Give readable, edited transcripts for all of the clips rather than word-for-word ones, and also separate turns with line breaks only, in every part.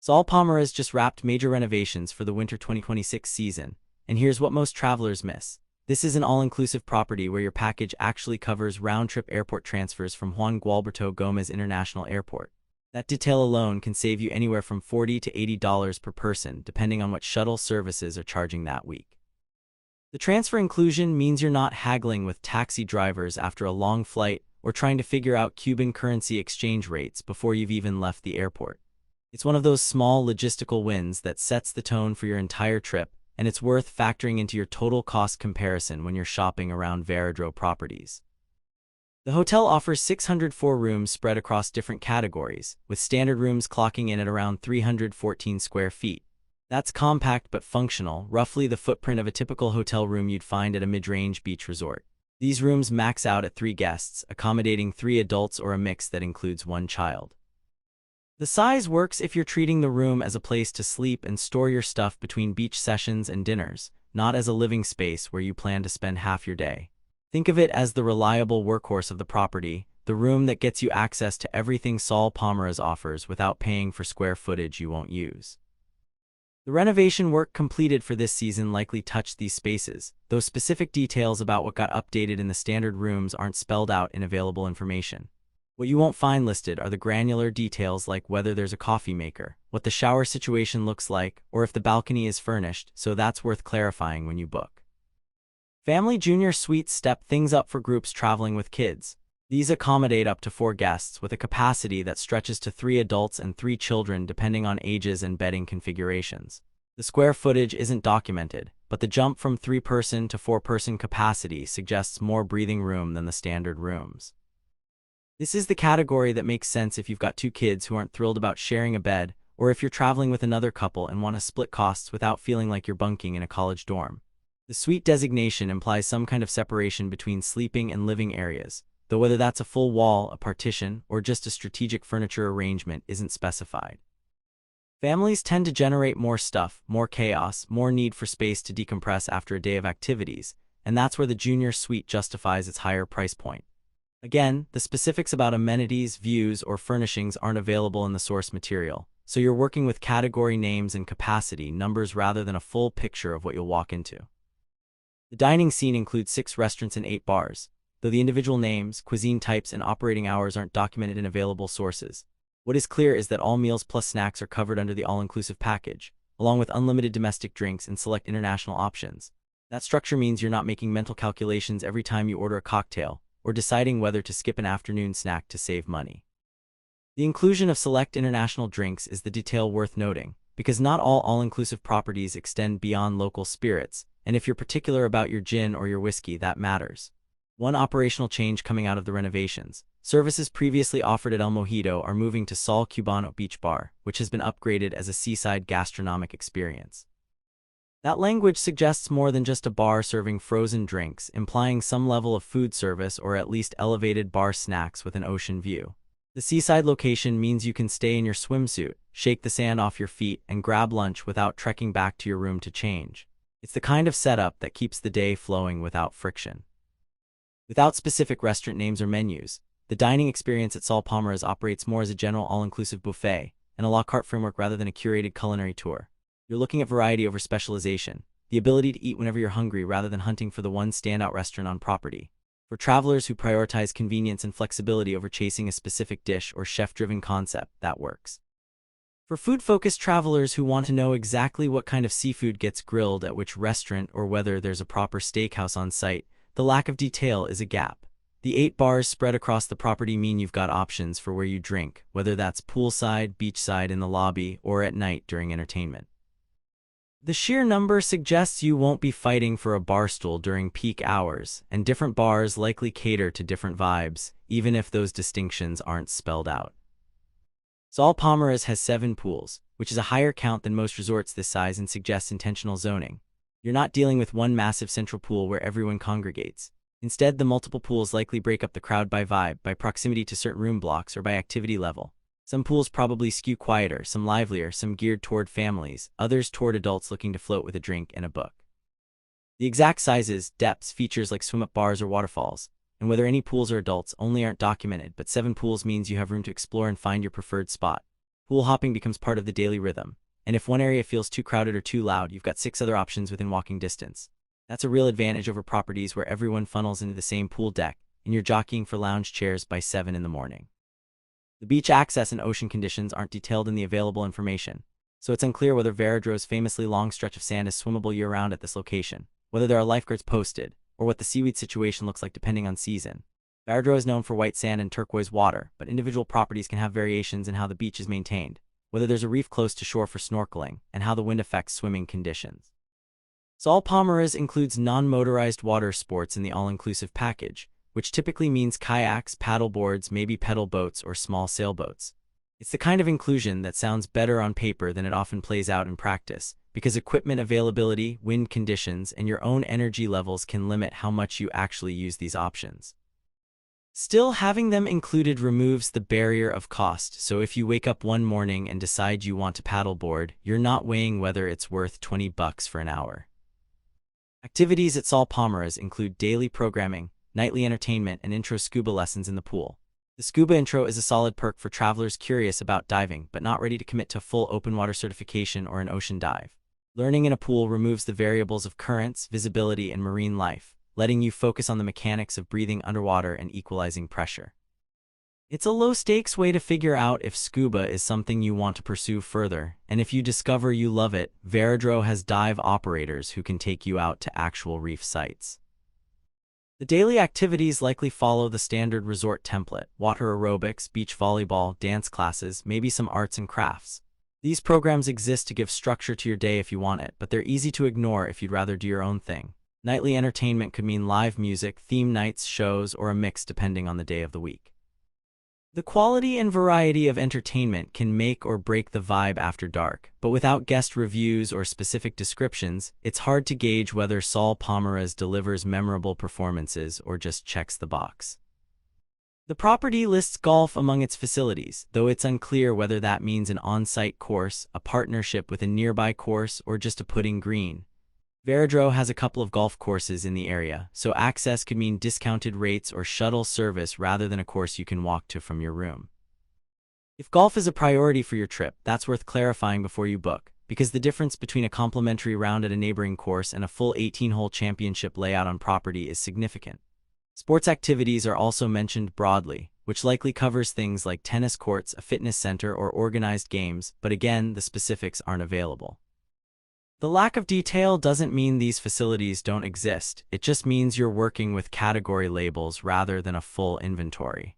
Sol Palmeras just wrapped major renovations for the winter 2026 season, and here's what most travelers miss. This is an all-inclusive property where your package actually covers round-trip airport transfers from Juan Gualberto Gomez International Airport. That detail alone can save you anywhere from $40 to $80 per person, depending on what shuttle services are charging that week. The transfer inclusion means you're not haggling with taxi drivers after a long flight or trying to figure out Cuban currency exchange rates before you've even left the airport. It's one of those small logistical wins that sets the tone for your entire trip, and it's worth factoring into your total cost comparison when you're shopping around Varadero properties. The hotel offers 604 rooms spread across different categories, with standard rooms clocking in at around 314 square feet. That's compact but functional, roughly the footprint of a typical hotel room you'd find at a mid-range beach resort. These rooms max out at 3 guests, accommodating 3 adults or a mix that includes 1 child. The size works if you're treating the room as a place to sleep and store your stuff between beach sessions and dinners, not as a living space where you plan to spend half your day. Think of it as the reliable workhorse of the property, the room that gets you access to everything Sol Palmeras offers without paying for square footage you won't use. The renovation work completed for this season likely touched these spaces, though specific details about what got updated in the standard rooms aren't spelled out in available information. What you won't find listed are the granular details like whether there's a coffee maker, what the shower situation looks like, or if the balcony is furnished, so that's worth clarifying when you book. Family Junior Suites step things up for groups traveling with kids. These accommodate up to 4 guests with a capacity that stretches to 3 adults and 3 children depending on ages and bedding configurations. The square footage isn't documented, but the jump from 3-person to 4-person capacity suggests more breathing room than the standard rooms. This is the category that makes sense if you've got 2 kids who aren't thrilled about sharing a bed, or if you're traveling with another couple and want to split costs without feeling like you're bunking in a college dorm. The suite designation implies some kind of separation between sleeping and living areas, though whether that's a full wall, a partition, or just a strategic furniture arrangement isn't specified. Families tend to generate more stuff, more chaos, more need for space to decompress after a day of activities, and that's where the junior suite justifies its higher price point. Again, the specifics about amenities, views, or furnishings aren't available in the source material, so you're working with category names and capacity numbers rather than a full picture of what you'll walk into. The dining scene includes 6 restaurants and 8 bars, though the individual names, cuisine types, and operating hours aren't documented in available sources. What is clear is that all meals plus snacks are covered under the all-inclusive package, along with unlimited domestic drinks and select international options. That structure means you're not making mental calculations every time you order a cocktail, or deciding whether to skip an afternoon snack to save money. The inclusion of select international drinks is the detail worth noting, because not all-inclusive properties extend beyond local spirits, and if you're particular about your gin or your whiskey, that matters. One operational change coming out of the renovations: services previously offered at El Mojito are moving to Sol Cubano Beach Bar, which has been upgraded as a seaside gastronomic experience. That language suggests more than just a bar serving frozen drinks, implying some level of food service or at least elevated bar snacks with an ocean view. The seaside location means you can stay in your swimsuit, shake the sand off your feet, and grab lunch without trekking back to your room to change. It's the kind of setup that keeps the day flowing without friction. Without specific restaurant names or menus, the dining experience at Sol Palmeras operates more as a general all-inclusive buffet and a la carte framework rather than a curated culinary tour. You're looking at variety over specialization, the ability to eat whenever you're hungry rather than hunting for the one standout restaurant on property. For travelers who prioritize convenience and flexibility over chasing a specific dish or chef-driven concept, that works. For food-focused travelers who want to know exactly what kind of seafood gets grilled at which restaurant or whether there's a proper steakhouse on site, the lack of detail is a gap. The 8 bars spread across the property mean you've got options for where you drink, whether that's poolside, beachside, in the lobby, or at night during entertainment. The sheer number suggests you won't be fighting for a bar stool during peak hours, and different bars likely cater to different vibes, even if those distinctions aren't spelled out. Sol Palmeras has 7 pools, which is a higher count than most resorts this size and suggests intentional zoning. You're not dealing with one massive central pool where everyone congregates. Instead, the multiple pools likely break up the crowd by vibe, by proximity to certain room blocks, or by activity level. Some pools probably skew quieter, some livelier, some geared toward families, others toward adults looking to float with a drink and a book. The exact sizes, depths, features like swim-up bars or waterfalls, and whether any pools are adults only aren't documented, but 7 pools means you have room to explore and find your preferred spot. Pool hopping becomes part of the daily rhythm, and if one area feels too crowded or too loud, you've got 6 other options within walking distance. That's a real advantage over properties where everyone funnels into the same pool deck, and you're jockeying for lounge chairs by 7 in the morning. The beach access and ocean conditions aren't detailed in the available information, so it's unclear whether Varadoro's famously long stretch of sand is swimmable year-round at this location, whether there are lifeguards posted, or what the seaweed situation looks like depending on season. Varadero is known for white sand and turquoise water, but individual properties can have variations in how the beach is maintained, whether there's a reef close to shore for snorkeling, and how the wind affects swimming conditions. Sol Palmeras includes non-motorized water sports in the all-inclusive package, which typically means kayaks, paddleboards, maybe pedal boats, or small sailboats. It's the kind of inclusion that sounds better on paper than it often plays out in practice, because equipment availability, wind conditions, and your own energy levels can limit how much you actually use these options. Still, having them included removes the barrier of cost, so if you wake up one morning and decide you want to paddleboard, you're not weighing whether it's worth $20 for an hour. Activities at Sol Palmeras include daily programming, nightly entertainment, and intro scuba lessons in the pool. The scuba intro is a solid perk for travelers curious about diving but not ready to commit to full open water certification or an ocean dive. Learning in a pool removes the variables of currents, visibility, and marine life, letting you focus on the mechanics of breathing underwater and equalizing pressure. It's a low-stakes way to figure out if scuba is something you want to pursue further, and if you discover you love it, Varadero has dive operators who can take you out to actual reef sites. The daily activities likely follow the standard resort template: water aerobics, beach volleyball, dance classes, maybe some arts and crafts. These programs exist to give structure to your day if you want it, but they're easy to ignore if you'd rather do your own thing. Nightly entertainment could mean live music, theme nights, shows, or a mix depending on the day of the week. The quality and variety of entertainment can make or break the vibe after dark, but without guest reviews or specific descriptions, it's hard to gauge whether Sol Palmeras delivers memorable performances or just checks the box. The property lists golf among its facilities, though it's unclear whether that means an on-site course, a partnership with a nearby course, or just a putting green. Varadero has a couple of golf courses in the area, so access could mean discounted rates or shuttle service rather than a course you can walk to from your room. If golf is a priority for your trip, that's worth clarifying before you book, because the difference between a complimentary round at a neighboring course and a full 18-hole championship layout on property is significant. Sports activities are also mentioned broadly, which likely covers things like tennis courts, a fitness center, or organized games, but again, the specifics aren't available. The lack of detail doesn't mean these facilities don't exist, it just means you're working with category labels rather than a full inventory.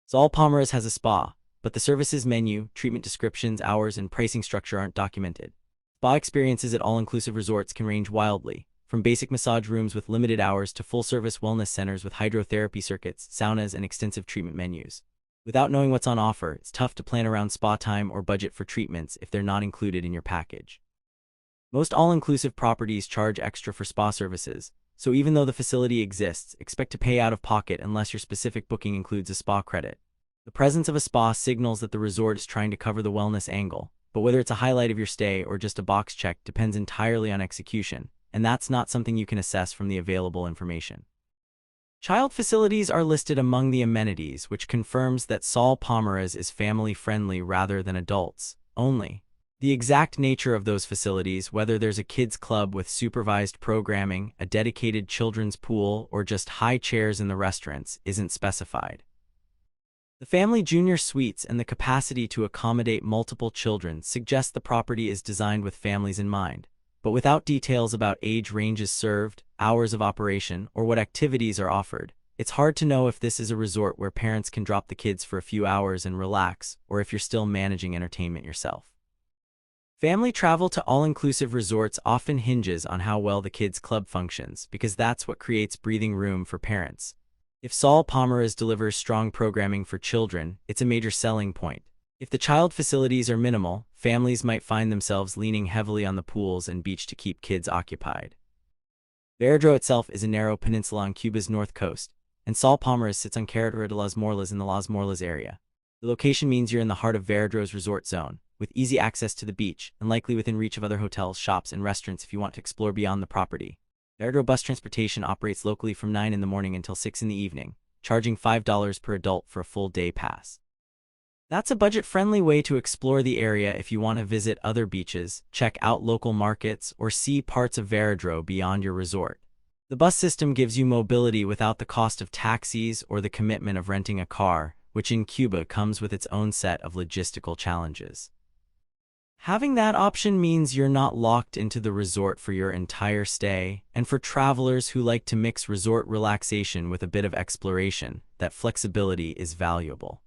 Sol Palmeras has a spa, but the services menu, treatment descriptions, hours, and pricing structure aren't documented. Spa experiences at all-inclusive resorts can range wildly, from basic massage rooms with limited hours to full-service wellness centers with hydrotherapy circuits, saunas, and extensive treatment menus. Without knowing what's on offer, it's tough to plan around spa time or budget for treatments if they're not included in your package. Most all-inclusive properties charge extra for spa services, so even though the facility exists, expect to pay out of pocket unless your specific booking includes a spa credit. The presence of a spa signals that the resort is trying to cover the wellness angle, but whether it's a highlight of your stay or just a box check depends entirely on execution, and that's not something you can assess from the available information. Child facilities are listed among the amenities, which confirms that Sol Palmeras is family-friendly rather than adults only. The exact nature of those facilities, whether there's a kids' club with supervised programming, a dedicated children's pool, or just high chairs in the restaurants, isn't specified. The family junior suites and the capacity to accommodate multiple children suggest the property is designed with families in mind, but without details about age ranges served, hours of operation, or what activities are offered, it's hard to know if this is a resort where parents can drop the kids for a few hours and relax, or if you're still managing entertainment yourself. Family travel to all-inclusive resorts often hinges on how well the kids' club functions, because that's what creates breathing room for parents. If Sol Palmeras delivers strong programming for children, it's a major selling point. If the child facilities are minimal, families might find themselves leaning heavily on the pools and beach to keep kids occupied. Varadero itself is a narrow peninsula on Cuba's north coast, and Sol Palmeras sits on Carretera de las Morlas in the Las Morlas area. The location means you're in the heart of Varadero's resort zone, with easy access to the beach, and likely within reach of other hotels, shops, and restaurants if you want to explore beyond the property. Varadero bus transportation operates locally from 9 in the morning until 6 in the evening, charging $5 per adult for a full day pass. That's a budget-friendly way to explore the area if you want to visit other beaches, check out local markets, or see parts of Varadero beyond your resort. The bus system gives you mobility without the cost of taxis or the commitment of renting a car, which in Cuba comes with its own set of logistical challenges. Having that option means you're not locked into the resort for your entire stay, and for travelers who like to mix resort relaxation with a bit of exploration, that flexibility is valuable.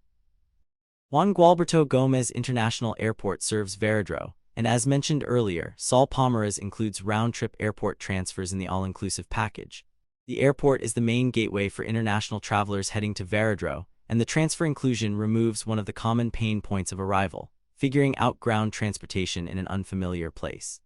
Juan Gualberto Gomez International Airport serves Varadero, and as mentioned earlier, Sol Palmeras includes round-trip airport transfers in the all-inclusive package. The airport is the main gateway for international travelers heading to Varadero, and the transfer inclusion removes one of the common pain points of arrival: figuring out ground transportation in an unfamiliar place.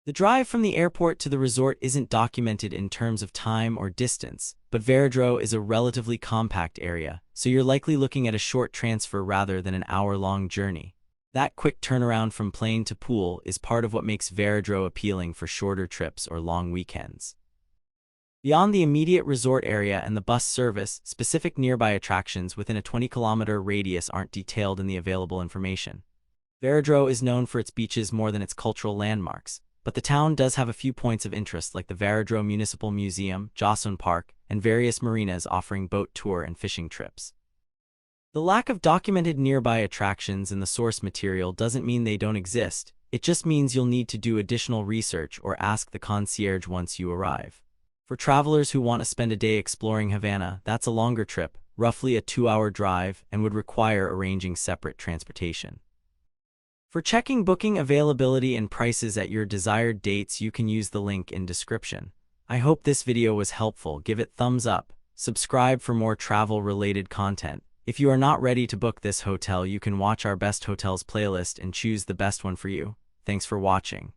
The drive from the airport to the resort isn't documented in terms of time or distance, but Varadero is a relatively compact area, so you're likely looking at a short transfer rather than an hour-long journey. That quick turnaround from plane to pool is part of what makes Varadero appealing for shorter trips or long weekends. Beyond the immediate resort area and the bus service, specific nearby attractions within a 20-kilometer radius aren't detailed in the available information. Varadero is known for its beaches more than its cultural landmarks, but the town does have a few points of interest like the Varadero Municipal Museum, Jocelyn Park, and various marinas offering boat tour and fishing trips. The lack of documented nearby attractions in the source material doesn't mean they don't exist, it just means you'll need to do additional research or ask the concierge once you arrive. For travelers who want to spend a day exploring Havana, that's a longer trip, roughly a 2-hour drive, and would require arranging separate transportation. For checking booking availability and prices at your desired dates, you can use the link in description. I hope this video was helpful. Give it thumbs up, subscribe for more travel-related content. If you are not ready to book this hotel, you can watch our best hotels playlist and choose the best one for you. Thanks for watching.